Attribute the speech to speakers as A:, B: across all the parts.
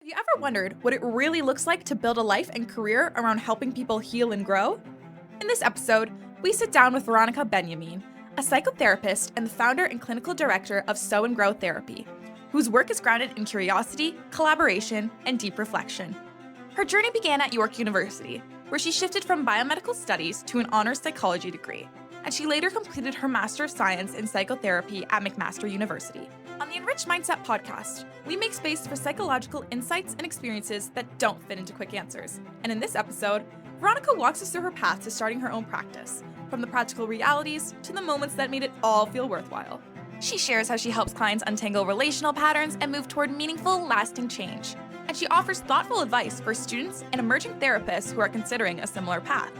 A: you ever wondered what it really looks like to build a life and career around helping people heal and grow? In this episode, we sit down with Veronica Benyamin, a psychotherapist and the founder and clinical director of Sow Grow Therapy, whose work is grounded in curiosity, collaboration, and deep reflection. Her journey began at York University, where she shifted from biomedical studies to an honors psychology degree, and she later completed her Master of Science in Psychotherapy at McMaster University. On the Enriched Mindset Podcast, we make space for psychological insights and experiences that don't fit into quick answers. And in this episode, Veronica walks us through her path to starting her own practice, from the practical realities to the moments that made it all feel worthwhile. She shares how she helps clients untangle relational patterns and move toward meaningful, lasting change. And she offers thoughtful advice for students and emerging therapists who are considering a similar path.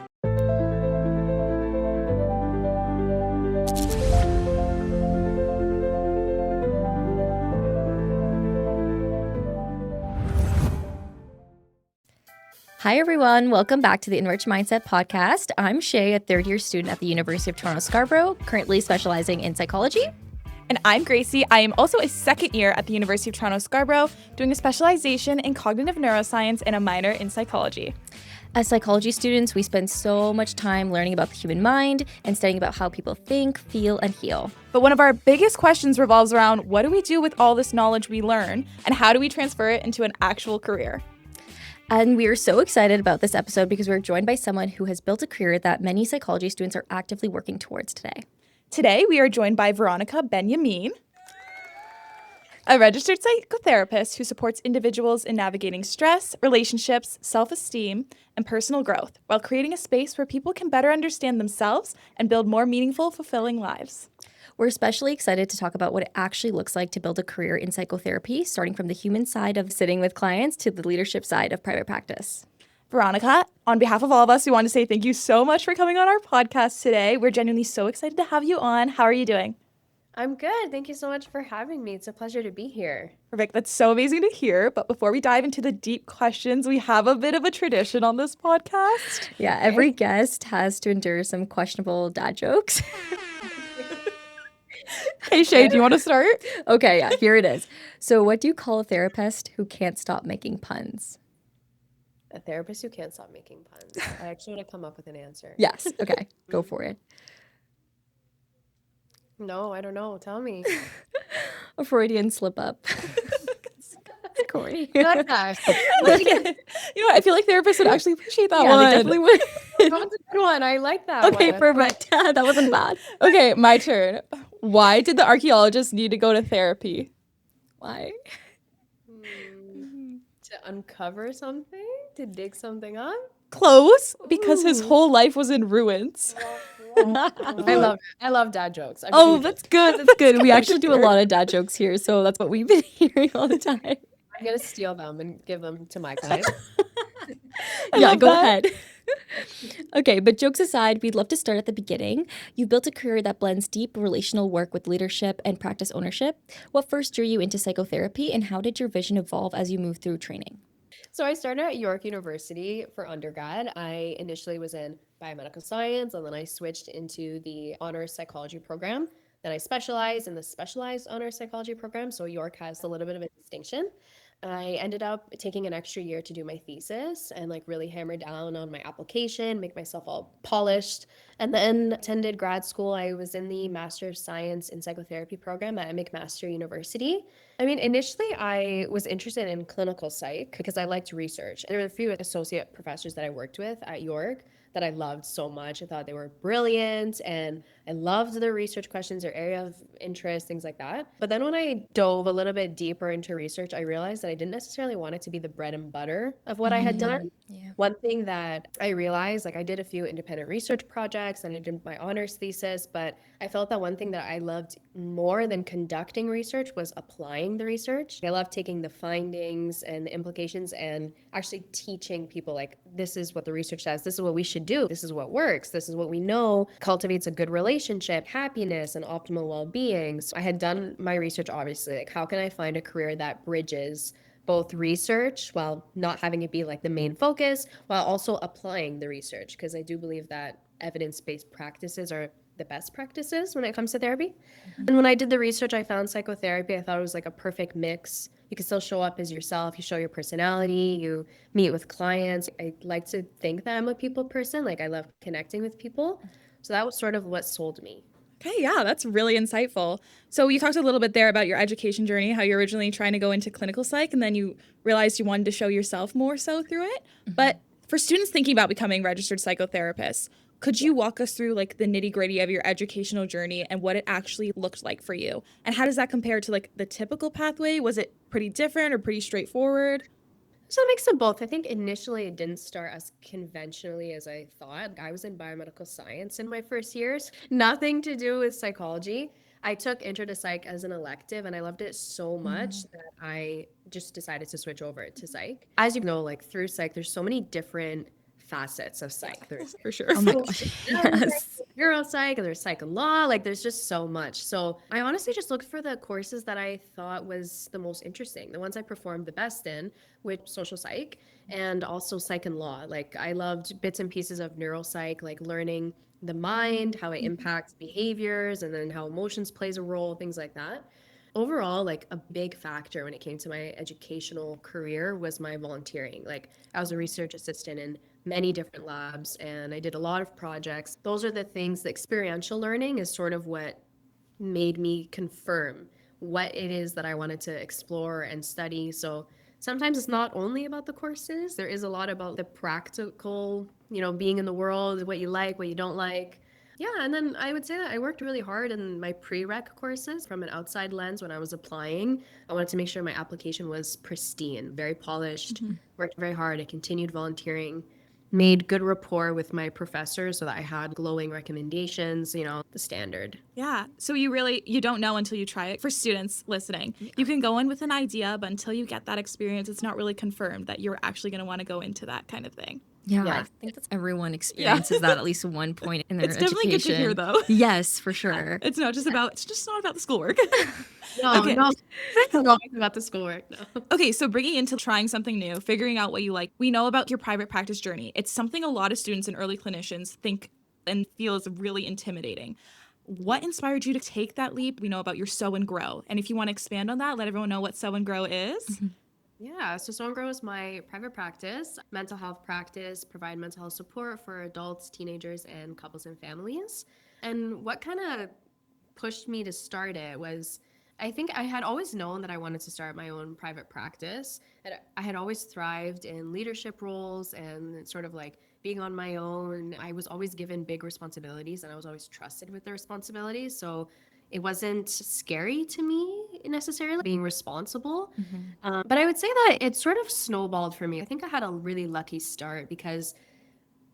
B: Hi, everyone. Welcome back to the Enriched Mindset Podcast. I'm Shay, a third-year student at the University of Toronto Scarborough, currently specializing in psychology.
A: And I'm Gracie. I am also a second year at the University of Toronto Scarborough, doing a specialization in cognitive neuroscience and a minor in psychology.
B: As psychology students, we spend so much time learning about the human mind and studying about how people think, feel, and heal.
A: But one of our biggest questions revolves around what do we do with all this knowledge we learn, and how do we transfer it into an actual career?
B: And we are so excited about this episode because we're joined by someone who has built a career that many psychology students are actively working towards today.
A: Today, we are joined by Veronica Benyamin, a registered psychotherapist who supports individuals in navigating stress, relationships, self-esteem, and personal growth, while creating a space where people can better understand themselves and build more meaningful, fulfilling lives.
B: We're especially excited to talk about what it actually looks like to build a career in psychotherapy, starting from the human side of sitting with clients to the leadership side of private practice.
A: Veronica, on behalf of all of us, we want to say thank you so much for coming on our podcast today. We're genuinely so excited to have you on. How are you doing?
C: I'm good. Thank you so much for having me. It's a pleasure to be here.
A: Perfect. That's so amazing to hear. But before we dive into the deep questions, we have a bit of a tradition on this podcast.
B: Yeah, every guest has to endure some questionable dad jokes.
A: Hey, Shay, do you want to start?
B: Okay, yeah, here it is. So what do you call a therapist who can't stop making puns?
C: A therapist who can't stop making puns. I actually want to come up with an answer.
B: Yes, okay, go for it.
C: No, I don't know. Tell me.
B: A Freudian slip up. Corey.
C: Not that.
A: You know what? I feel like therapists would actually appreciate that
B: Yeah,
A: one.
B: they definitely would.
C: That was a good one. I like that
B: Okay,
C: one.
B: perfect. That wasn't bad.
A: Okay, my turn. Why did the archaeologist need to go to therapy?
B: Why?
C: To uncover something? To dig something up?
A: Close, because his whole life was in ruins.
C: I love dad jokes. I
B: Oh,
C: really do.
B: that's good. That's good. We actually do a lot of dad jokes here, so that's what we've been hearing all the time.
C: I'm going to steal them and give them to my clients.
B: Yeah,
A: love
B: go
A: that.
B: ahead. Okay, but jokes aside, we'd love to start at the beginning. You've built a career that blends deep relational work with leadership and practice ownership. What first drew you into psychotherapy, and how did your vision evolve as you moved through training?
C: So I started at York University for undergrad. I initially was in biomedical science, and then I switched into the honors psychology program. Then I specialized in the specialized honors psychology program. So York has a little bit of a distinction. I ended up taking an extra year to do my thesis and like really hammer down on my application, make myself all polished, and then attended grad school. I was in the Master of Science in Psychotherapy program at McMaster University. I mean, initially I was interested in clinical psych because I liked research. There were a few associate professors that I worked with at York that I loved so much. I thought they were brilliant and I loved their research questions, their area of interest, things like that. But then when I dove a little bit deeper into research, I realized that I didn't necessarily want it to be the bread and butter of what I had done.
B: Yeah.
C: One thing that I realized, like I did a few independent research projects and I did my honors thesis, but I felt that one thing that I loved more than conducting research was applying the research. I love taking the findings and the implications and actually teaching people like, this is what the research says, this is what we should do, this is what works, this is what we know cultivates a good relationship, happiness, and optimal well-being. So I had done my research, obviously, like how can I find a career that bridges both research while not having it be like the main focus, while also applying the research, because I do believe that evidence-based practices are the best practices when it comes to therapy. And when I did the research, I found psychotherapy. I thought it was like a perfect mix you can still show up as yourself. You show your personality. You meet with clients. I like to think that I'm a people person. Like, I love connecting with people. So that was sort of what sold me.
A: Okay, yeah, that's really insightful. So you talked a little bit there about your education journey, how you're originally trying to go into clinical psych, and then you realized you wanted to show yourself more so through it. But for students thinking about becoming registered psychotherapists, could you walk us through like the nitty-gritty of your educational journey and what it actually looked like for you? And how does that compare to like the typical pathway? Was it pretty different or pretty straightforward?
C: So a mix of both. I think initially it didn't start as conventionally as I thought. I was in biomedical science in my first years, nothing to do with psychology. I took Intro to Psych as an elective and I loved it so much that I just decided to switch over to Psych. As you know, like through Psych, there's so many different facets of Psych. There's
A: For sure.
B: Oh my gosh. Yes.
C: neuropsych and there's psych and law, like there's just so much. So I honestly just looked for the courses that I thought was the most interesting, the ones I performed the best in, which social psych and also psych and law. Like I loved bits and pieces of neuropsych, like learning the mind, how it impacts behaviors, and then how emotions plays a role, things like that. Overall, like a big factor when it came to my educational career was my volunteering. Like I was a research assistant in many different labs and I did a lot of projects. Those are the things, the experiential learning is sort of what made me confirm what it is that I wanted to explore and study. So sometimes it's not only about the courses, there is a lot about the practical, being in the world, what you like, what you don't like. Yeah, and then I would say that I worked really hard in my prereq courses from an outside lens when I was applying. I wanted to make sure my application was pristine, very polished, worked very hard. I continued volunteering, made good rapport with my professors so that I had glowing recommendations, the standard.
A: Yeah. So you don't know until you try it. For students listening, you can go in with an idea, but until you get that experience, it's not really confirmed that you're actually going to want to go into that kind of thing.
B: Yeah,
C: Yeah.
B: I think that's everyone experiences that at least one point in their
A: It's
B: education.
A: definitely good to hear, though.
B: Yes, for sure.
A: It's not about the schoolwork.
C: No,
A: Okay.
C: no, not about the schoolwork, no.
A: Okay, so bringing into trying something new, figuring out what you like. We know about your private practice journey. It's something a lot of students and early clinicians think and feel is really intimidating. What inspired you to take that leap? We know about your Sow and Grow. And if you want to expand on that, let everyone know what Sow and Grow is.
C: Yeah, so Sow Grow is my private practice, mental health practice, provide mental health support for adults, teenagers, and couples and families. And what kind of pushed me to start it was I think I had always known that I wanted to start my own private practice. And I had always thrived in leadership roles and sort of like being on my own. I was always given big responsibilities and I was always trusted with the responsibilities. So it wasn't scary to me necessarily being responsible. But I would say that it sort of snowballed for me. I think I had a really lucky start because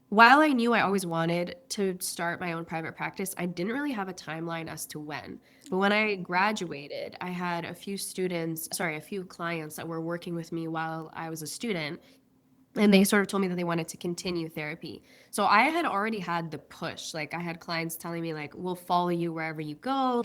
C: while I knew I always wanted to start my own private practice, I didn't really have a timeline as to when. But when I graduated, I had a few clients that were working with me while I was a student. And they sort of told me that they wanted to continue therapy. So I had already had the push. Like I had clients telling me like, we'll follow you wherever you go.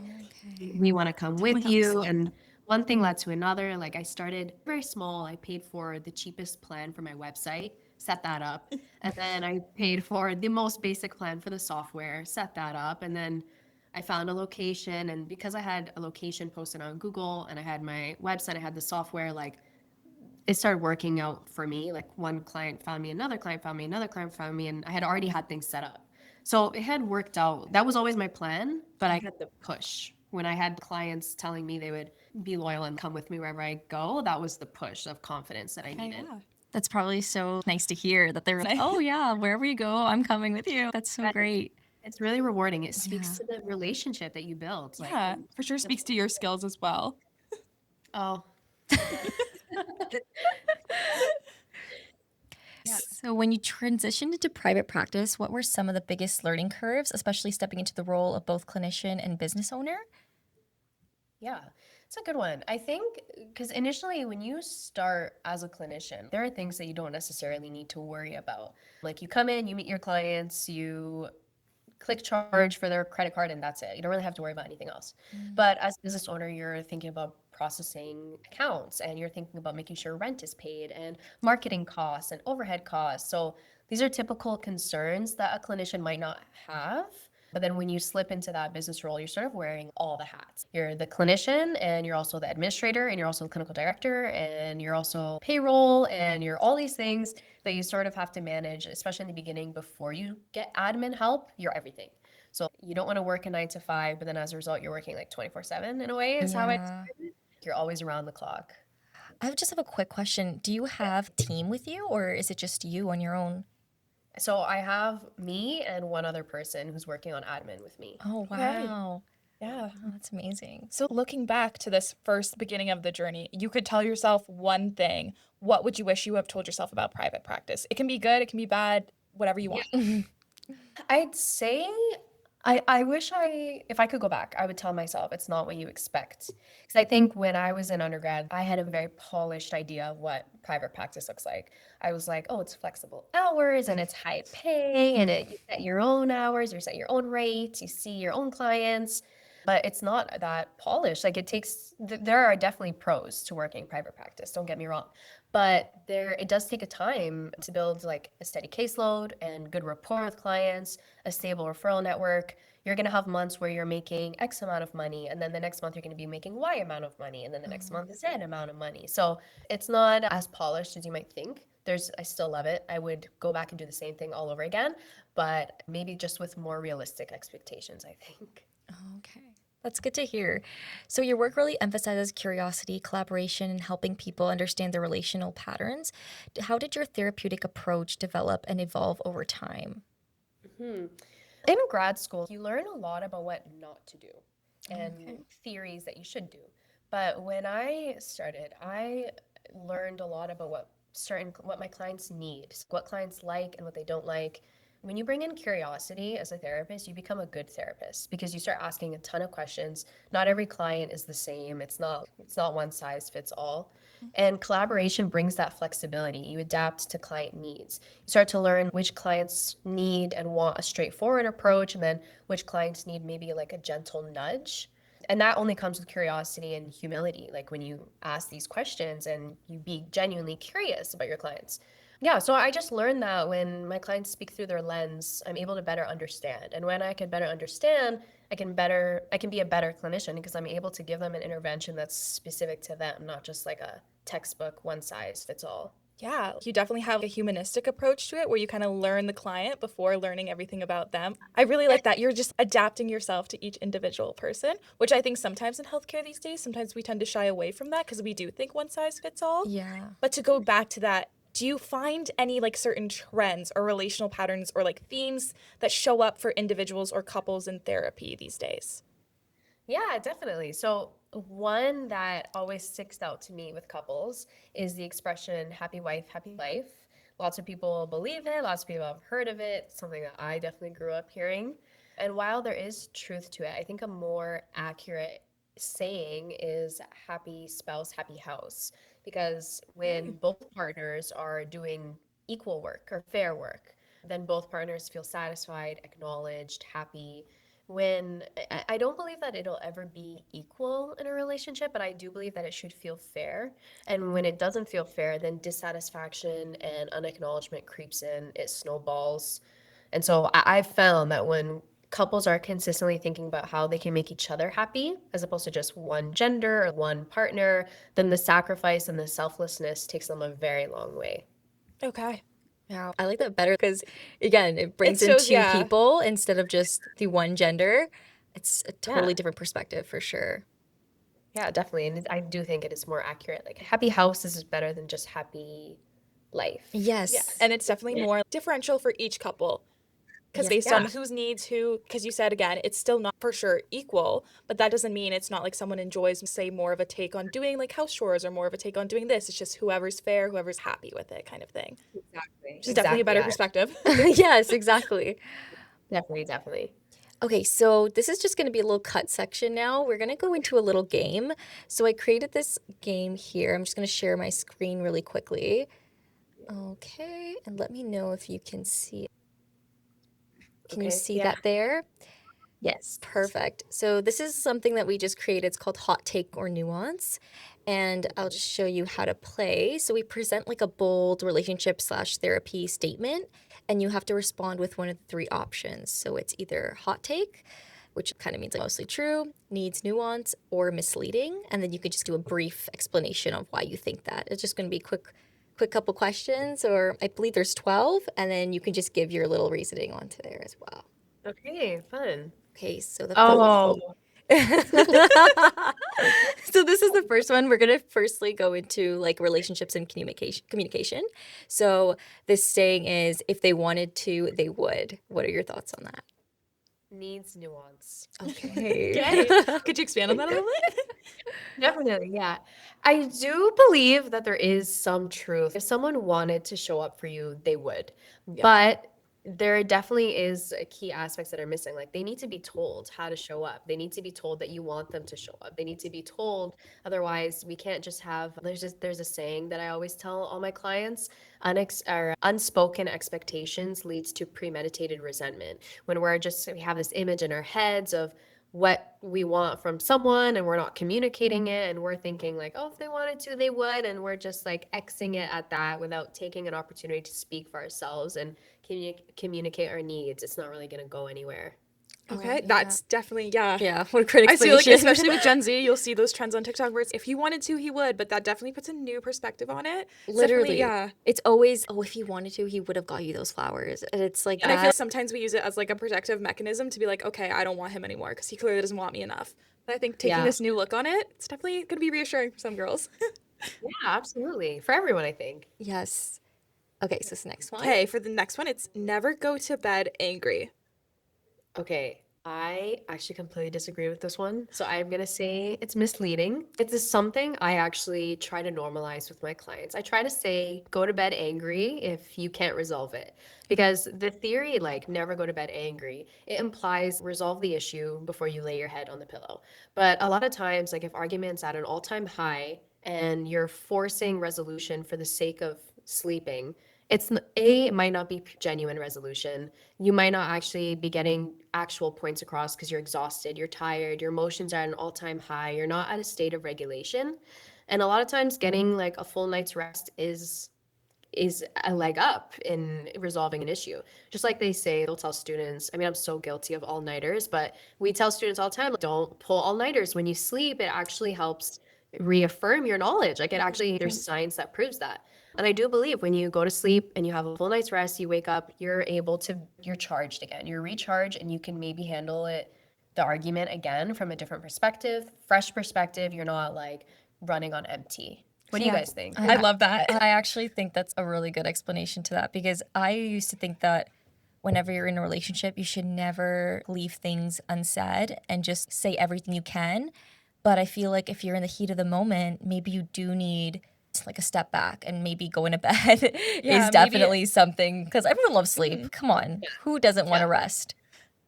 C: We want to come with you. And one thing led to another. Like I started very small. I paid for the cheapest plan for my website, set that up. And then I paid for the most basic plan for the software, set that up. And then I found a location. And because I had a location posted on Google and I had my website, I had the software, like it started working out for me. Like one client found me, another client found me, another client found me, and I had already had things set up. So it had worked out. That was always my plan, but I had the push. When I had clients telling me they would be loyal and come with me wherever I go, that was the push of confidence that I needed.
B: That's probably so nice to hear that they're like, oh yeah, wherever you go, I'm coming with you. That's so great.
C: It's really rewarding. It speaks to the relationship that you build.
A: Yeah, for sure speaks to your skills as well.
C: Oh.
B: So when you transitioned into private practice, what were some of the biggest learning curves, especially stepping into the role of both clinician and business owner?
C: Yeah, it's a good one. I think because initially when you start as a clinician, there are things that you don't necessarily need to worry about. Like you come in, you meet your clients, you click charge for their credit card, and that's it. You don't really have to worry about anything else. But as a business owner, you're thinking about processing accounts and you're thinking about making sure rent is paid and marketing costs and overhead costs. So these are typical concerns that a clinician might not have. But then when you slip into that business role, you're sort of wearing all the hats. You're the clinician, and you're also the administrator, and you're also the clinical director, and you're also payroll, and you're all these things that you sort of have to manage, especially in the beginning before you get admin help. You're everything. So you don't want to work a 9 to 5, but then as a result, you're working like 24/7 in a way, is how I
B: Yeah.
C: describe it. You're always around the clock.
B: Just have a quick question. Do you have a team with you, or is it just you on your own?
C: So I have me and one other person who's working on admin with me.
B: Oh,
A: Okay.
B: wow.
A: Yeah.
B: Oh, that's amazing.
A: So looking back to this first beginning of the journey, you could tell yourself one thing. What would you wish you have told yourself about private practice? It can be good, it can be bad, whatever you want.
C: I'd say I wish if I could go back, I would tell myself it's not what you expect. Because I think when I was in undergrad, I had a very polished idea of what private practice looks like. I was like, oh, it's flexible hours and it's high pay and you set your own hours, you set your own rates, you see your own clients. But it's not that polished. Like there are definitely pros to working private practice, don't get me wrong. But it does take a time to build like a steady caseload and good rapport with clients, a stable referral network. You're going to have months where you're making X amount of money, and then the next month you're going to be making Y amount of money, and then the next month Z amount of money. So it's not as polished as you might think. I still love it. I would go back and do the same thing all over again, but maybe just with more realistic expectations, I think.
B: Okay. That's good to hear. So your work really emphasizes curiosity, collaboration, and helping people understand their relational patterns. How did your therapeutic approach develop and evolve over time?
C: In grad school, you learn a lot about what not to do and theories that you should do. But when I started, I learned a lot about what my clients need, what clients like and what they don't like. When you bring in curiosity as a therapist, you become a good therapist because you start asking a ton of questions. Not every client is the same. It's not one size fits all. And collaboration brings that flexibility. You adapt to client needs. You start to learn which clients need and want a straightforward approach, and then which clients need maybe like a gentle nudge. And that only comes with curiosity and humility, like when you ask these questions and you be genuinely curious about your clients. Yeah, so I just learned that when my clients speak through their lens, I'm able to better understand. And when I can better understand, I can be a better clinician because I'm able to give them an intervention that's specific to them, not just like a textbook one size fits all.
A: Yeah, you definitely have a humanistic approach to it where you kind of learn the client before learning everything about them. I really like that. You're just adapting yourself to each individual person, which I think sometimes in healthcare these days, sometimes we tend to shy away from that because we do think one size fits all.
B: Yeah.
A: But to go back to that, do you find any like certain trends or relational patterns or like themes that show up for individuals or couples in therapy these days?
C: Yeah, definitely. So, one that always sticks out to me with couples is the expression happy wife, happy life. Lots of people believe it, lots of people have heard of it. It's something that I definitely grew up hearing. And while there is truth to it, I think a more accurate saying is happy spouse, happy house. Because when both partners are doing equal work or fair work, then both partners feel satisfied, acknowledged, happy. I don't believe that it'll ever be equal in a relationship, but I do believe that it should feel fair. And when it doesn't feel fair, then dissatisfaction and unacknowledgement creeps in, it snowballs. And so I've found that when couples are consistently thinking about how they can make each other happy, as opposed to just one gender or one partner, then the sacrifice and the selflessness takes them a very long way.
A: Okay.
B: Yeah, I like that better because, again, it brings in
A: shows,
B: two
A: yeah.
B: people instead of just the one gender. It's a totally
C: Yeah.
B: different perspective for sure.
C: Yeah, definitely. And I do think it is more accurate. Like happy house is better than just happy life.
B: Yes.
A: Yeah, and it's definitely more differential for each couple. Because
B: Yes.
A: based on whose needs who, because you said again, it's still not for sure equal, but that doesn't mean it's not like someone enjoys, say, more of a take on doing like house chores or more of a take on doing this. It's just whoever's fair, whoever's happy with it kind of thing.
C: Exactly.
A: Which is definitely a better
C: Yeah.
A: perspective.
B: Yes, exactly.
C: Definitely.
B: Okay, so this is just going to be a little cut section now. We're going to go into a little game. So I created this game here. I'm just going to share my screen really quickly. Okay, and let me know if you can see it. Can you see that there?
C: Yes.
B: Perfect. So this is something that we just created. It's called Hot Take or Nuance. and I'll just show you how to play. So we present like a bold relationship/therapy statement, and you have to respond with one of the three options. So it's either hot take, which kind of means like mostly true, needs nuance, or misleading. And then you could just do a brief explanation of why you think that. It's just going to be quick couple questions, or I believe there's 12, and then you can just give your little reasoning onto there as well.
C: Okay, fun.
B: Okay, so the
C: Oh,
B: so this is the first one. We're going to firstly go into like relationships and communication. So this saying is, if they wanted to, they would. What are your thoughts on that?
C: needs nuance.
B: Okay.
A: Could you expand on that a little bit?
C: Definitely, yeah. I do believe that there is some truth. If someone wanted to show up for you, they would.
A: Yeah.
C: But there definitely is key aspects that are missing. Like they need to be told how to show up. They need to be told that you want them to show up. They need to be told. Otherwise, we can't just have. There's a saying that I always tell all my clients: unspoken expectations leads to premeditated resentment. When we have this image in our heads of what we want from someone and we're not communicating it, and we're thinking like, oh, if they wanted to they would, and we're just like Xing it at that without taking an opportunity to speak for ourselves and communicate our needs. It's not really going to go anywhere.
A: Okay, that's definitely,
B: Yeah, what a great
A: I feel like,
B: explanation.
A: especially with Gen Z, you'll see those trends on TikTok where it's, if he wanted to, he would, but that definitely puts a new perspective on it. It's
B: Literally,
A: definitely,
B: it's always, oh, if he wanted to, he would have got you those flowers. And it's like
A: And I
B: that.
A: feel sometimes we use it as like a protective mechanism to be like, okay, I don't want him anymore because he clearly doesn't want me enough. But I think taking
C: Yeah.
A: this new look on it, it's definitely going to be reassuring for some girls.
C: Yeah, absolutely. For everyone, I think.
B: Yes. Okay, so this next one.
A: Okay, for the next one, it's never go to bed angry.
C: Okay, I actually completely disagree with this one. So I'm going to say it's misleading. It is something I actually try to normalize with my clients. I try to say, go to bed angry if you can't resolve it. Because the theory, like, never go to bed angry, it implies resolve the issue before you lay your head on the pillow. But a lot of times, like, if argument's at an all-time high and you're forcing resolution for the sake of sleeping, it might not be genuine resolution. You might not actually be getting actual points across because you're exhausted, you're tired, your emotions are at an all-time high, you're not at a state of regulation. And a lot of times getting like a full night's rest is a leg up in resolving an issue. Just like they say, they'll tell students, I mean, I'm so guilty of all-nighters, but we tell students all the time, don't pull all-nighters. When you sleep, it actually helps reaffirm your knowledge. Like it actually, there's science that proves that. And I do believe when you go to sleep and you have a full night's rest, you wake up, you're charged again. You're recharged and you can maybe handle the argument again from a different perspective, fresh perspective. You're not like running on empty. What do you guys think?
A: I love that.
B: I actually think that's a really good explanation to that, because I used to think that whenever you're in a relationship, you should never leave things unsaid and just say everything you can. But I feel like if you're in the heat of the moment, maybe you do need like a step back, and maybe going to bed is definitely something, because everyone loves sleep. Come on, who doesn't want to rest?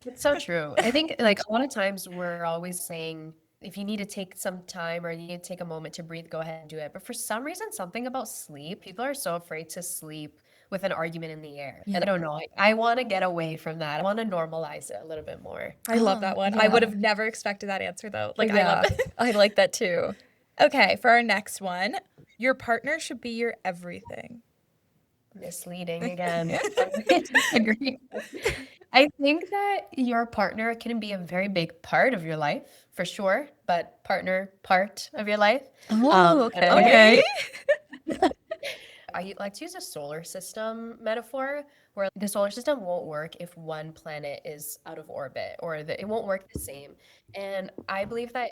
C: It's so true. I think like a lot of times we're always saying, if you need to take some time or you need to take a moment to breathe, go ahead and do it. But for some reason, something about sleep, people are so afraid to sleep with an argument in the air. And I don't know. I want to get away from that. I want to normalize it a little bit more.
A: I love that one. I would have never expected that answer though. Like, I love it.
B: I like that too.
A: Okay, for our next one, your partner should be your everything.
C: Misleading again. I disagree. I think that your partner can be a very big part of your life, for sure, but part of your life.
A: Okay.
C: I like to use a solar system metaphor, where the solar system won't work if one planet is out of orbit, or it won't work the same. And I believe that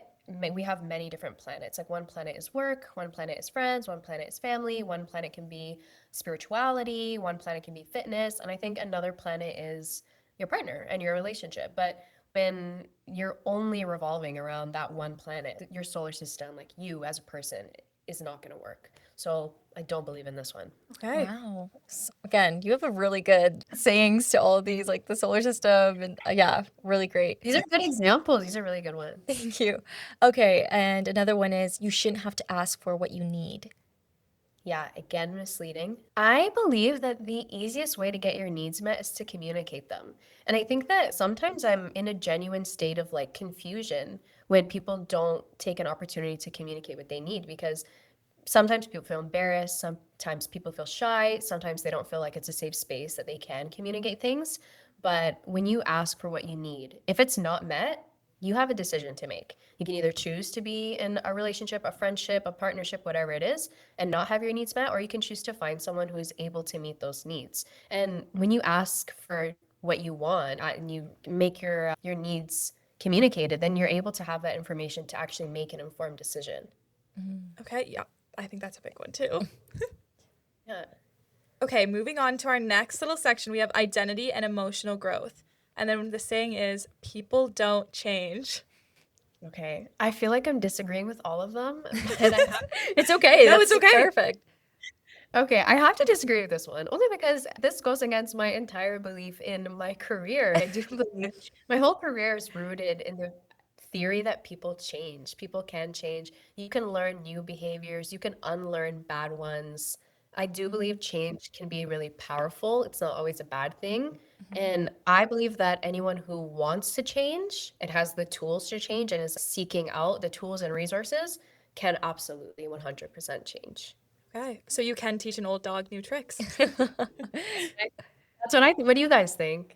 C: we have many different planets. Like one planet is work, one planet is friends, one planet is family, one planet can be spirituality, one planet can be fitness, and I think another planet is your partner and your relationship. But when you're only revolving around that one planet, your solar system, like you as a person, is not going to work. So I don't believe in this one.
A: Okay.
B: Wow. Again, you have a really good sayings to all of these, like the solar system, and yeah, really great.
C: These are good examples. These are really good ones.
B: Thank you. Okay, and another one is, you shouldn't have to ask for what you need.
C: Yeah, again, misleading. I believe that the easiest way to get your needs met is to communicate them. And I think that sometimes I'm in a genuine state of like confusion when people don't take an opportunity to communicate what they need, because sometimes people feel embarrassed, sometimes people feel shy, sometimes they don't feel like it's a safe space that they can communicate things. But when you ask for what you need, if it's not met, you have a decision to make. You can either choose to be in a relationship, a friendship, a partnership, whatever it is, and not have your needs met, or you can choose to find someone who is able to meet those needs. And when you ask for what you want and you make your needs communicated, then you're able to have that information to actually make an informed decision.
A: Okay, yeah, I think that's a big one too.
C: Yeah.
A: Okay, moving on to our next little section, we have identity and emotional growth. And then the saying is, people don't change.
C: Okay. I feel like I'm disagreeing with all of them. And
B: It's okay.
A: No,
B: That's
A: it's okay.
B: perfect.
C: okay, I have to disagree with this one, only because this goes against my entire belief in my career. I do believe my whole career is rooted in the theory that people change. People can change. You can learn new behaviors, you can unlearn bad ones. I do believe change can be really powerful. It's not always a bad thing. And I believe that anyone who wants to change and has the tools to change and is seeking out the tools and resources can absolutely 100% change.
A: Okay, so you can teach an old dog new tricks.
C: That's what I think. What do you guys think?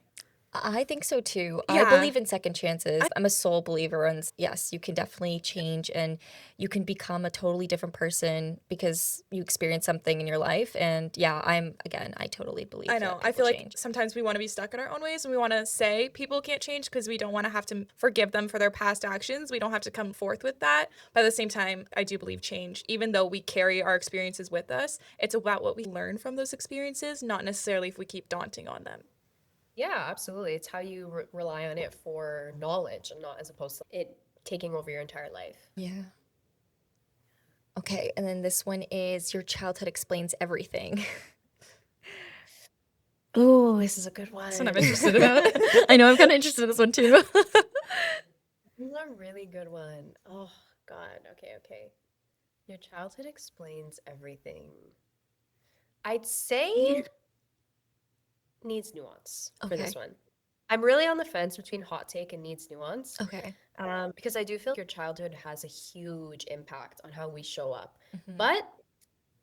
B: I think so too. I
A: Yeah.
B: believe in second chances. I'm a soul believer, and yes, you can definitely change and you can become a totally different person because you experience something in your life. And yeah, I totally believe
A: I know.
B: that
A: I
B: people
A: feel like
B: change.
A: sometimes we want to be stuck in our own ways and we want to say people can't change because we don't want to have to forgive them for their past actions. We don't have to come forth with that. But at the same time, I do believe change, even though we carry our experiences with us, it's about what we learn from those experiences, not necessarily if we keep daunting on them.
C: Yeah, absolutely. It's how you rely on it for knowledge and not as opposed to it taking over your entire life.
B: Yeah. Okay, and then this one is your childhood explains everything.
C: Oh, this is a good one.
A: That's what I'm interested about.
B: I know, I'm kind of interested in this one too.
C: This is a really good one. Oh, God. Okay. Your childhood explains everything. I'd say needs nuance for this
B: Okay.
C: one. I'm really on the fence between hot take and needs nuance.
B: Okay.
C: Because I do feel your childhood has a huge impact on how we show up.
B: Mhm.
C: But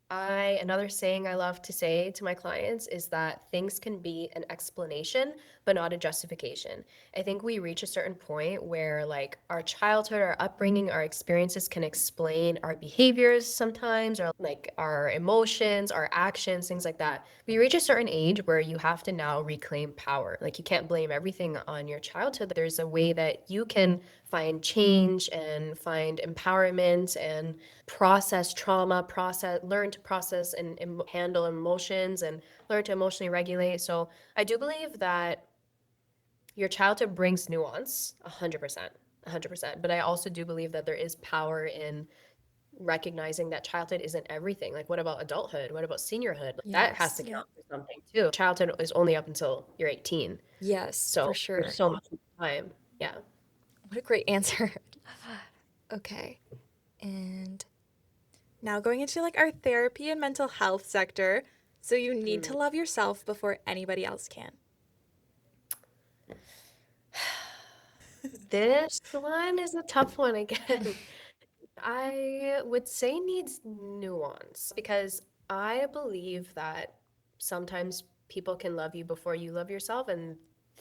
C: another saying I love to say to my clients is that things can be an explanation, but not a justification. I think we reach a certain point where, like, our childhood, our upbringing, our experiences can explain our behaviors sometimes, or like our emotions, our actions, things like that. But you reach a certain age where you have to now reclaim power. Like, you can't blame everything on your childhood. There's a way that you can find change and find empowerment and process trauma, learn to process and handle emotions and learn to emotionally regulate. So I do believe that your childhood brings nuance 100%. But I also do believe that there is power in recognizing that childhood isn't everything. Like, what about adulthood? What about seniorhood? Like, that has to
B: Yes.
C: count for something too. Childhood is only up until you're 18.
B: Yes,
C: So
B: for sure.
C: there's so much time. Yeah.
B: What a great answer. Okay. And
A: Now going into like our therapy and mental health sector. So you need to love yourself before anybody else can.
C: This one is a tough one again. I would say needs nuance because I believe that sometimes people can love you before you love yourself, and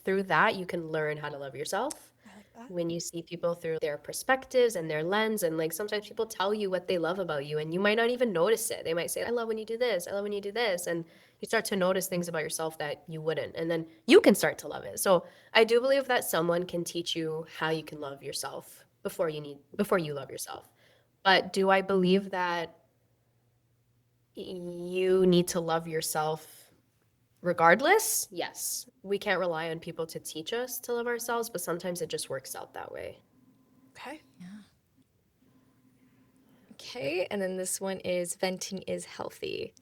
C: through that, you can learn how to love yourself.
A: I like that.
C: When you see people through their perspectives and their lens, and like sometimes people tell you what they love about you, and you might not even notice it. They might say, I love when you do this, I love when you do this. And you start to notice things about yourself that you wouldn't. And then you can start to love it. So I do believe that someone can teach you how you can love yourself before you love yourself. But do I believe that you need to love yourself regardless? Yes. We can't rely on people to teach us to love ourselves, but sometimes it just works out that way.
A: Okay.
B: okay, and then this one is venting is healthy.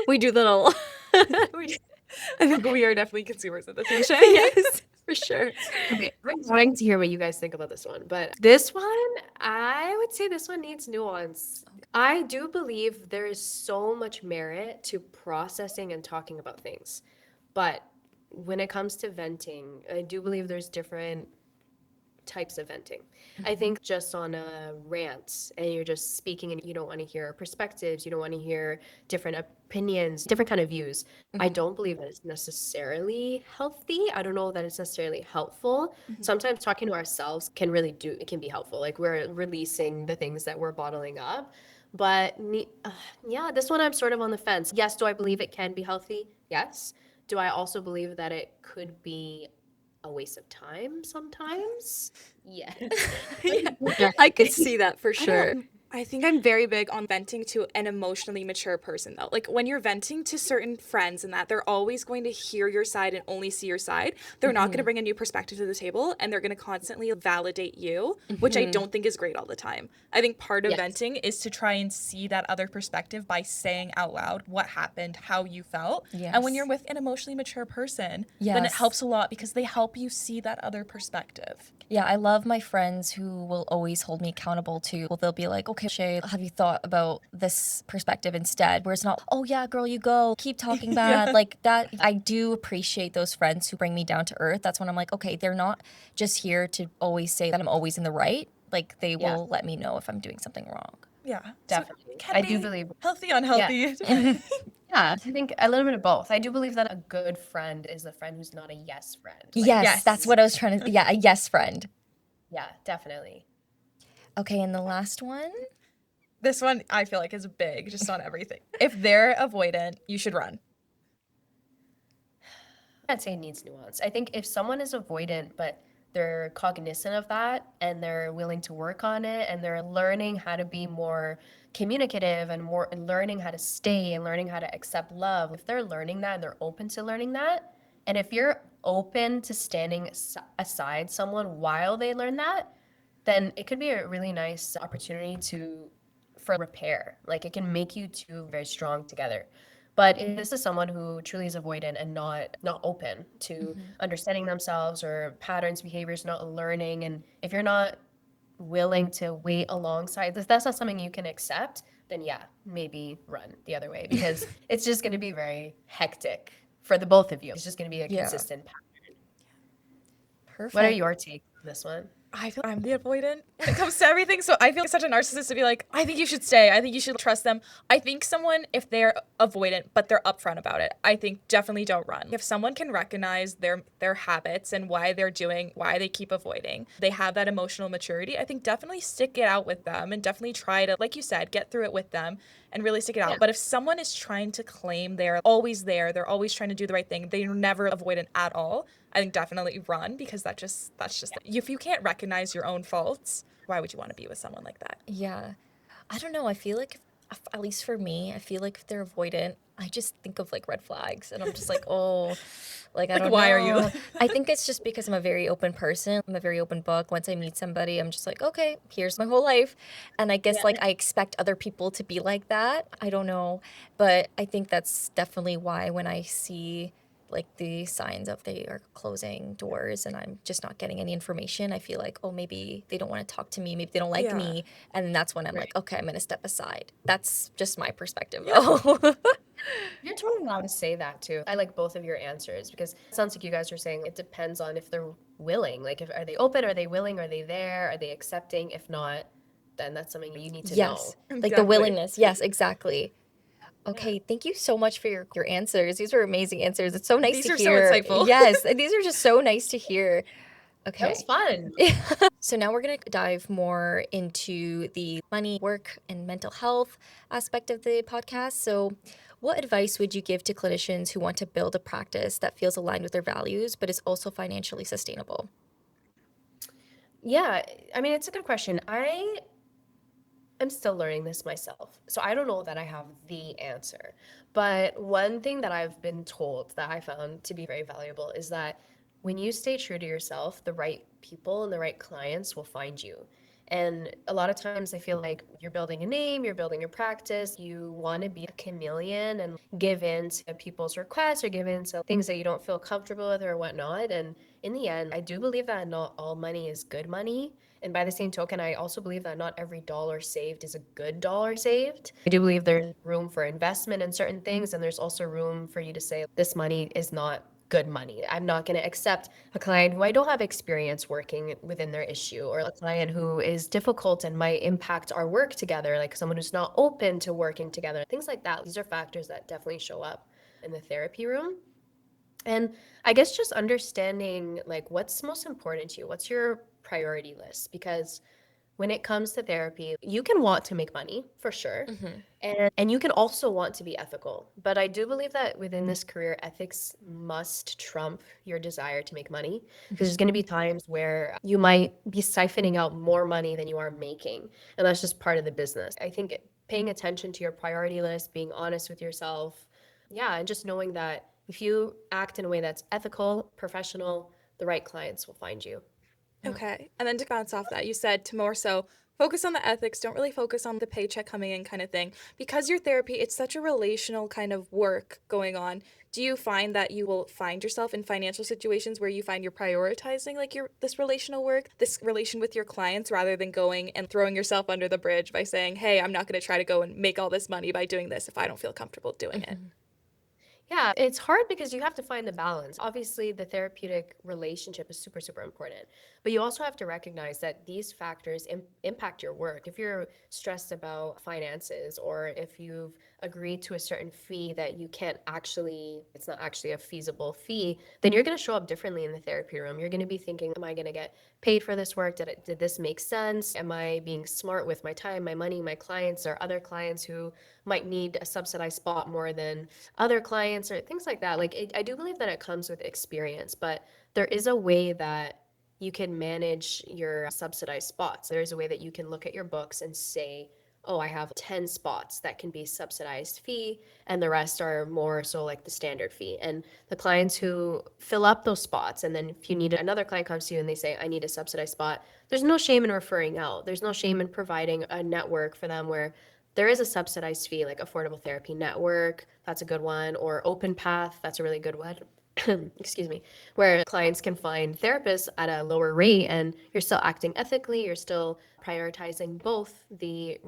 B: We do that a lot.
A: I think we are definitely consumers of this, Shay.
B: Yes, for sure.
C: Okay, I'm wanting to hear what you guys think about this one, but this one, I would say this one needs nuance. I do believe there is so much merit to processing and talking about things, but when it comes to venting, I do believe there's different types of venting. I think just on a rant and you're just speaking and you don't want to hear perspectives, you don't want to hear different opinions, different kind of views. I don't believe that it's necessarily healthy. I don't know that it's necessarily helpful. Sometimes talking to ourselves can really it can be helpful. Like we're releasing the things that we're bottling up. But yeah, this one I'm sort of on the fence. Yes, do I believe it can be healthy? Yes. Do I also believe that it could be a waste of time sometimes? Yeah.
B: Yeah, I could see that for
A: I don't
B: sure.
A: know. I think I'm very big on venting to an emotionally mature person, though. Like when you're venting to certain friends and that, they're always going to hear your side and only see your side. They're not going to bring a new perspective to the table, and they're going to constantly validate you, which I don't think is great all the time. I think part of
C: Yes.
A: venting is to try and see that other perspective by saying out loud what happened, how you felt. And when
B: Yes.
A: you're with an emotionally mature person, then it
B: Yes.
A: helps a lot because they help you see that other perspective.
B: Yeah, I love my friends who will always hold me accountable to. Well, they'll be like, okay, Shay, have you thought about this perspective instead? Where it's not, oh, yeah, girl, you go, keep talking bad. Like that, I do appreciate those friends who bring me down to earth. That's when I'm like, okay, they're not just here to always say that I'm always in the right. Like they
C: Yeah.
B: will let me know if I'm doing something wrong.
A: Yeah,
C: Definitely.
A: So it can
C: I
A: be
C: do believe
A: healthy, unhealthy.
C: Yeah, I think a little bit of both. I do believe that a good friend is a friend who's not a yes friend.
B: Yes,
A: Yes.
B: that's what I was trying to, yeah, a yes friend.
C: Yeah, definitely.
B: Okay, and the last one?
A: This one I feel like is big, just on everything. If they're avoidant, you should run.
C: I'd say it needs nuance. I think if someone is avoidant, but they're cognizant of that and they're willing to work on it and they're learning how to be more communicative and more and learning how to stay and learning how to accept love, if they're learning that and they're open to learning that, and if you're open to standing aside someone while they learn that, then it could be a really nice opportunity for repair. Like it can make you two very strong together. But if this is someone who truly is avoidant and not open to understanding themselves or patterns, behaviors, not learning, and if you're not willing to wait alongside, if that's not something you can accept, then yeah, maybe run the other way because it's just going to be very hectic for the both of you. It's just going to be a
B: Yeah.
C: consistent pattern.
B: Perfect.
C: What are your takes on this one?
A: I feel I'm the avoidant when it comes to everything. So I feel like such a narcissist to be like, I think you should stay. I think you should trust them. I think someone, if they're avoidant, but they're upfront about it, I think definitely don't run. If someone can recognize their habits and why they keep avoiding, they have that emotional maturity, I think definitely stick it out with them and definitely try to, like you said, get through it with them and really stick it out.
C: Yeah.
A: But if someone is trying to claim they're always there, they're always trying to do the right thing, they're never avoidant at all, I think definitely run because that's just if you can't recognize your own faults, why would you want to be with someone like that?
B: Yeah. I don't know. I feel like, at least for me, I feel like if they're avoidant, I just think of like red flags and I'm just like, oh, like, I
A: Like,
B: don't
A: why
B: know.
A: are you?
B: I think it's just because I'm a very open person. I'm a very open book. Once I meet somebody, I'm just like, okay, here's my whole life. And I guess like I expect other people to be like that. I don't know. But I think that's definitely why when I see like the signs of they are closing doors and I'm just not getting any information, I feel like, oh, maybe they don't want to talk to me, maybe they don't like
A: Yeah.
B: me, and then that's when I'm
C: Right.
B: like, okay, I'm gonna step aside. That's just my perspective though.
C: You're totally allowed to say that too. I like both of your answers because it sounds like you guys are saying it depends on if they're willing. Like, if are they open? Are they willing? Are they there? Are they accepting? If not, then that's something you need to
B: Yes,
C: know.
B: like the
A: Exactly.
B: willingness. Yes, exactly. Okay, thank you so much for your answers. These were amazing answers. It's so nice
A: These
B: to
A: are so
B: hear.
A: insightful.
B: Yes, these are just so nice to hear.
C: That
B: Okay.
C: was fun.
B: So now we're going to dive more into the money, work, and mental health aspect of the podcast. So, what advice would you give to clinicians who want to build a practice that feels aligned with their values but is also financially sustainable?
C: Yeah, I mean, it's a good question. I am still learning this myself. So I don't know that I have the answer. But one thing that I've been told that I found to be very valuable is that when you stay true to yourself, the right people and the right clients will find you. And a lot of times I feel like you're building a name, you're building your practice, you want to be a chameleon and give in to people's requests or give in to things that you don't feel comfortable with or whatnot. And in the end, I do believe that not all money is good money. And by the same token, I also believe that not every dollar saved is a good dollar saved. I do believe there's room for investment in certain things, and there's also room for you to say, this money is not good money. I'm not going to accept a client who I don't have experience working within their issue, or a client who is difficult and might impact our work together, like someone who's not open to working together, things like that. These are factors that definitely show up in the therapy room. And I guess just understanding like what's most important to you, what's your priority list? Because when it comes to therapy, you can want to make money for sure. And you can also want to be ethical. But I do believe that within this career, ethics must trump your desire to make money. Because there's going to be times where you might be siphoning out more money than you are making. And that's just part of the business. I think paying attention to your priority list, being honest with yourself, and just knowing that if you act in a way that's ethical, professional, the right clients will find you.
A: Okay. And then to bounce off that, you said to more so focus on the ethics, don't really focus on the paycheck coming in kind of thing. Because your therapy, it's such a relational kind of work going on. Do you find that you will find yourself in financial situations where you find you're prioritizing like this relational work, this relation with your clients, rather than going and throwing yourself under the bridge by saying, hey, I'm not going to try to go and make all this money by doing this if I don't feel comfortable doing it?
C: Yeah, it's hard because you have to find the balance. Obviously, the therapeutic relationship is super, super important. But you also have to recognize that these factors impact your work. If you're stressed about finances, or if you've agreed to a certain fee that you can't actually, it's not actually a feasible fee, then you're going to show up differently in the therapy room. You're going to be thinking, am I going to get paid for this work? Did this make sense? Am I being smart with my time, my money, my clients, or other clients who might need a subsidized spot more than other clients, or things like that. Like, I do believe that it comes with experience, but there is a way that you can manage your subsidized spots. There's a way that you can look at your books and say, oh, I have 10 spots that can be subsidized fee, and the rest are more so like the standard fee. And the clients who fill up those spots, and then if you need another client comes to you and they say, I need a subsidized spot, there's no shame in referring out. There's no shame in providing a network for them where there is a subsidized fee, like Affordable Therapy Network, that's a good one, or Open Path, that's a really good one. Excuse me, where clients can find therapists at a lower rate, and you're still acting ethically, you're still prioritizing both the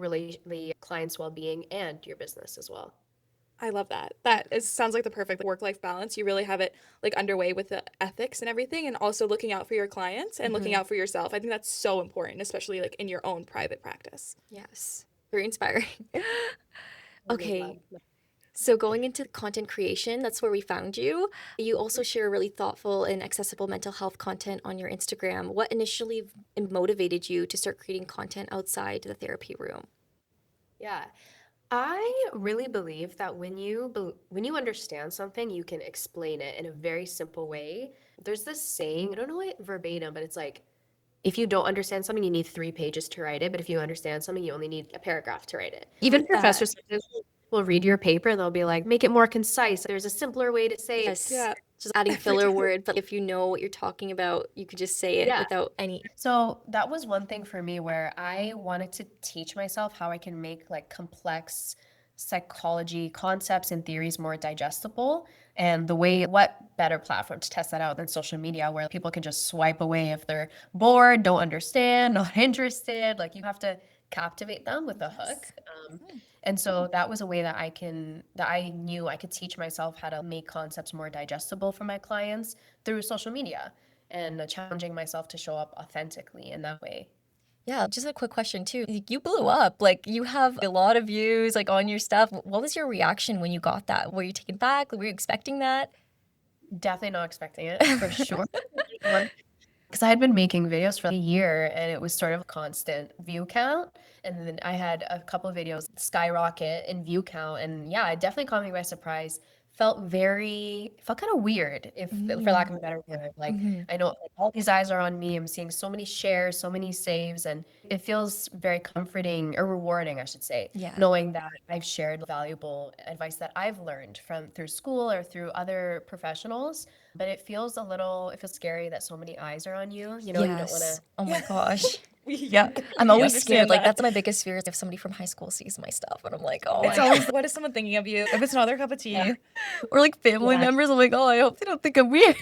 C: client's well-being and your business as well.
A: I love that. Sounds like the perfect work-life balance. You really have it like underway with the ethics and everything, and also looking out for your clients and looking out for yourself. I think that's so important, especially like in your own private practice.
B: Yes. Very inspiring. Okay.
C: Love.
B: So going into content creation, that's where we found you. You also share really thoughtful and accessible mental health content on your Instagram. What initially motivated you to start creating content outside the therapy room?
C: Yeah. I really believe that when you understand something, you can explain it in a very simple way. There's this saying, I don't know it verbatim, but it's like, if you don't understand something, you need 3 pages to write it. But if you understand something, you only need a paragraph to write it. Even professors will read your paper and they'll be like, make it more concise. There's a simpler way to say it.
B: Yes.
A: Yeah.
B: Just adding filler words. But if you know what you're talking about, you could just say it without any.
C: So that was one thing for me where I wanted to teach myself how I can make like complex psychology concepts and theories more digestible. And what better platform to test that out than social media, where people can just swipe away if they're bored, don't understand, not interested. Like, you have to captivate them with a hook. And so that was a way that I knew I could teach myself how to make concepts more digestible for my clients through social media, and challenging myself to show up authentically in that way.
B: Yeah, just a quick question too. You blew up. Like, you have a lot of views like on your stuff. What was your reaction when you got that? Were you taken back? Were you expecting that?
C: Definitely not expecting it, for sure. Because I had been making videos for a year, and it was sort of a constant view count. And then I had a couple of videos skyrocket in view count. And yeah, it definitely caught me by surprise. Felt kind of weird, for lack of a better word. Like, I know like, all these eyes are on me. I'm seeing so many shares, so many saves, and it feels very comforting, or rewarding, I should say, knowing that I've shared valuable advice that I've learned through school or through other professionals. But it feels scary that so many eyes are on you. You know, you don't want to.
B: Oh my gosh. Yeah, I'm always scared. Like, that's my biggest fear, is if somebody from high school sees my stuff, and I'm like, oh,
A: It's always, what is someone thinking of you? If it's another cup of tea.
B: or like family members, I'm like, oh, I hope they don't think I'm weird.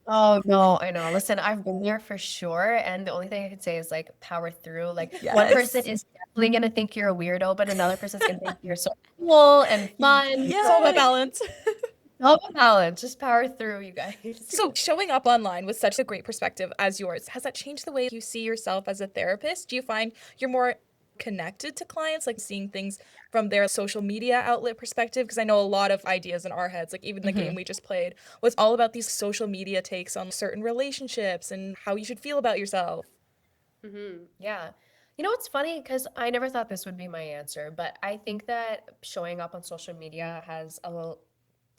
C: Oh, no, I know. Listen, I've been there for sure. And the only thing I could say is like power through. Like, one person is definitely going to think you're a weirdo, but another person's going to think you're so cool and fun.
A: It's all about balance.
C: All the balance. Just power through, you guys.
A: So showing up online with such a great perspective as yours, has that changed the way you see yourself as a therapist? Do you find you're more connected to clients, like seeing things from their social media outlet perspective? Because I know a lot of ideas in our heads, like even the game we just played, was all about these social media takes on certain relationships and how you should feel about yourself.
C: Yeah. You know what's funny? Because I never thought this would be my answer, but I think that showing up on social media has a little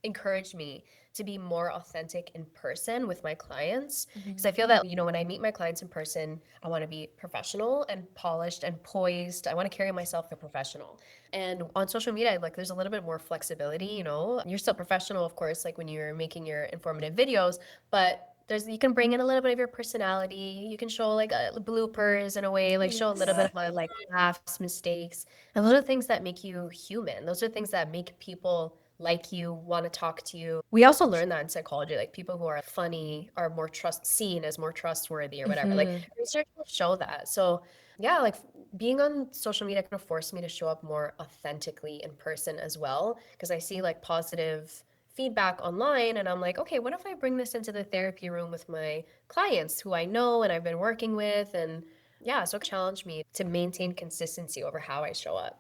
C: encouraged me to be more authentic in person with my clients. Because I feel that, when I meet my clients in person, I want to be professional and polished and poised. I want to carry myself as a professional. And on social media, like there's a little bit more flexibility. You're still professional, of course, like when you're making your informative videos, but you can bring in a little bit of your personality. You can show like bloopers in a way, like show a little bit of like laughs, mistakes, and those are things that make you human. Those are things that make people like you, want to talk to you. We also learn that in psychology, like people who are funny are seen as more trustworthy or whatever. Like research will show that. So yeah, like being on social media kind of forced me to show up more authentically in person as well, because I see like positive feedback online and I'm like, okay, what if I bring this into the therapy room with my clients who I know and I've been working with? And yeah, so it challenged me to maintain consistency over how I show up.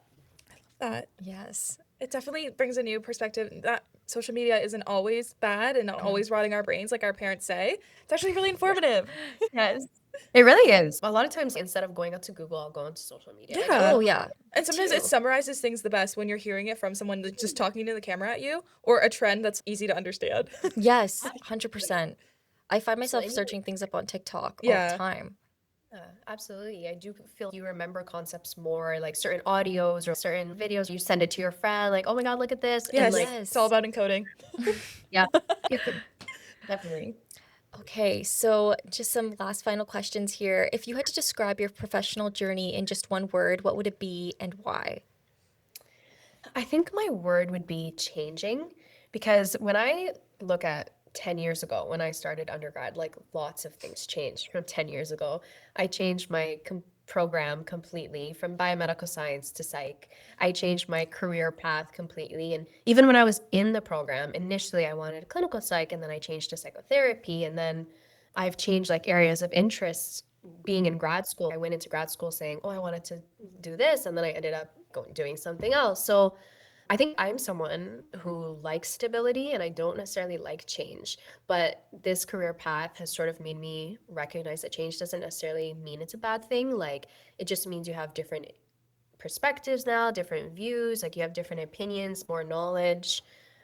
A: That
B: Yes.
A: it definitely brings a new perspective that social media isn't always bad and not always rotting our brains like our parents say. It's actually really informative.
C: Yes. It really is. A lot of times, instead of going out to Google, I'll go into social media. Like,
A: Yeah.
B: Oh, yeah.
A: And sometimes it summarizes things the best when you're hearing it from someone that's just talking to the camera at you, or a trend that's easy to understand.
B: Yes, 100%. I find myself
C: Absolutely.
B: searching things up on TikTok all
A: Yeah.
B: the time.
C: Yeah, absolutely. I do feel you remember concepts more, like certain audios or certain videos. You send it to your friend, like, oh my God, look at this.
A: Yes.
C: And like,
A: It's all about encoding.
C: yeah, definitely.
B: Okay, so just some last final questions here. If you had to describe your professional journey in just one word, what would it be and why?
C: I think my word would be changing, because when I look at 10 years ago, when I started undergrad, like lots of things changed from 10 years ago. I changed my program completely from biomedical science to psych. I changed my career path completely. And even when I was in the program, initially I wanted clinical psych and then I changed to psychotherapy. And then I've changed like areas of interest. Being in grad school, I went into grad school saying, oh, I wanted to do this. And then I ended up doing something else. So I think I'm someone who likes stability and I don't necessarily like change. But this career path has sort of made me recognize that change doesn't necessarily mean it's a bad thing. Like it just means you have different perspectives now, different views, like you have different opinions, more knowledge.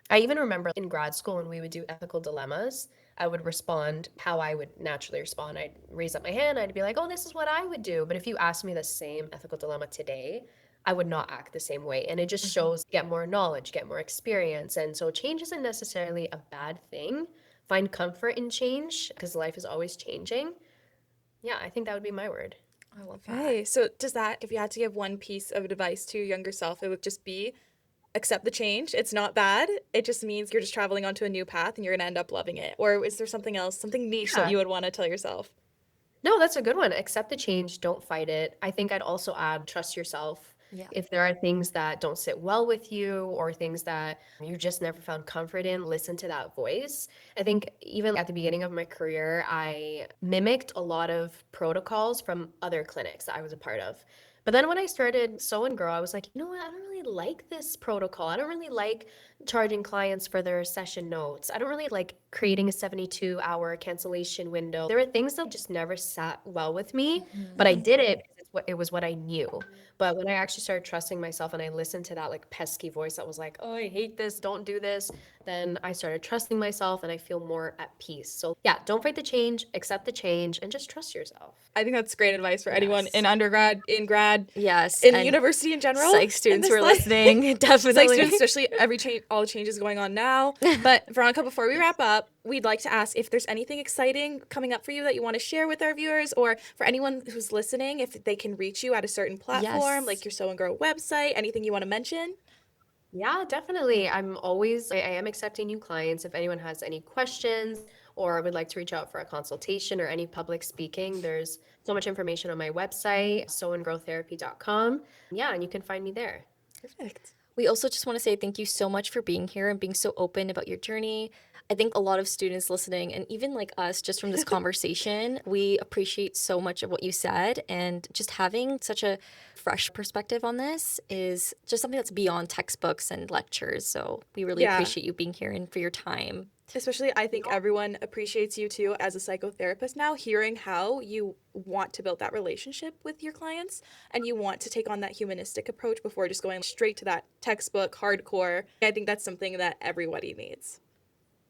C: I even remember in grad school when we would do ethical dilemmas, I would respond how I would naturally respond. I'd raise up my hand, I'd be like, oh, this is what I would do. But if you asked me the same ethical dilemma today, I would not act the same way. And it just shows get more knowledge, get more experience. And so change isn't necessarily a bad thing. Find comfort in change because life is always changing. Yeah, I think that would be my word.
B: I love that.
A: Okay, so does that, if you had to give one piece of advice to your younger self, it would just be accept the change. It's not bad. It just means you're just traveling onto a new path and you're going to end up loving it. Or is there something else, something niche that
C: Yeah.
A: you would want to tell yourself?
C: No, that's a good one. Accept the change, don't fight it. I think I'd also add trust yourself.
B: Yeah.
C: If there are things that don't sit well with you or things that you just never found comfort in, listen to that voice. I think even at the beginning of my career, I mimicked a lot of protocols from other clinics that I was a part of. But then when I started Sow and Grow, I was like, you know what? I don't really like this protocol. I don't really like charging clients for their session notes. I don't really like creating a 72-hour cancellation window. There were things that just never sat well with me, but I did it because it was what I knew. But when I actually started trusting myself and I listened to that like pesky voice that was like, oh, I hate this, don't do this, then I started trusting myself and I feel more at peace. So yeah, don't fight the change, accept the change, and just trust yourself.
A: I think that's great advice for anyone
B: Yes.
A: in undergrad, in grad,
B: Yes.
A: in
B: and
A: university in general.
B: Psych
A: in
B: students
A: this
B: who are
A: life.
B: listening,
A: Psych
B: definitely.
A: students, especially all the changes going on now. But Veronica, before we wrap up, we'd like to ask if there's anything exciting coming up for you that you want to share with our viewers, or for anyone who's listening, if they can reach you at a certain platform,
B: Yes.
A: like your Sow and Grow website, anything you want to mention.
C: Yeah, definitely. I am accepting new clients. If anyone has any questions or would like to reach out for a consultation or any public speaking, there's so much information on my website, sowandgrowtherapy.com. Yeah, and you can find me there.
A: Perfect.
B: We also just want to say thank you so much for being here and being so open about your journey. I think a lot of students listening, and even like us, just from this conversation, we appreciate so much of what you said. And just having such a fresh perspective on this is just something that's beyond textbooks and lectures. So we really appreciate you being here and for your time.
A: Especially, I think everyone appreciates you too as a psychotherapist now, hearing how you want to build that relationship with your clients and you want to take on that humanistic approach before just going straight to that textbook hardcore. I think that's something that everybody needs.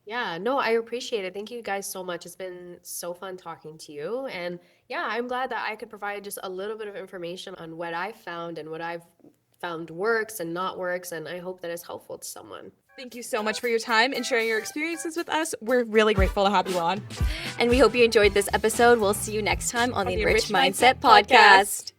C: Yeah, no, I appreciate it. Thank you guys so much. It's been so fun talking to you. And yeah, I'm glad that I could provide just a little bit of information on what I found and what I've found works and not works. And I hope that is helpful to someone.
A: Thank you so much for your time and sharing your experiences with us. We're really grateful to have you on.
B: And we hope you enjoyed this episode. We'll see you next time on the Enriched Mindset Podcast.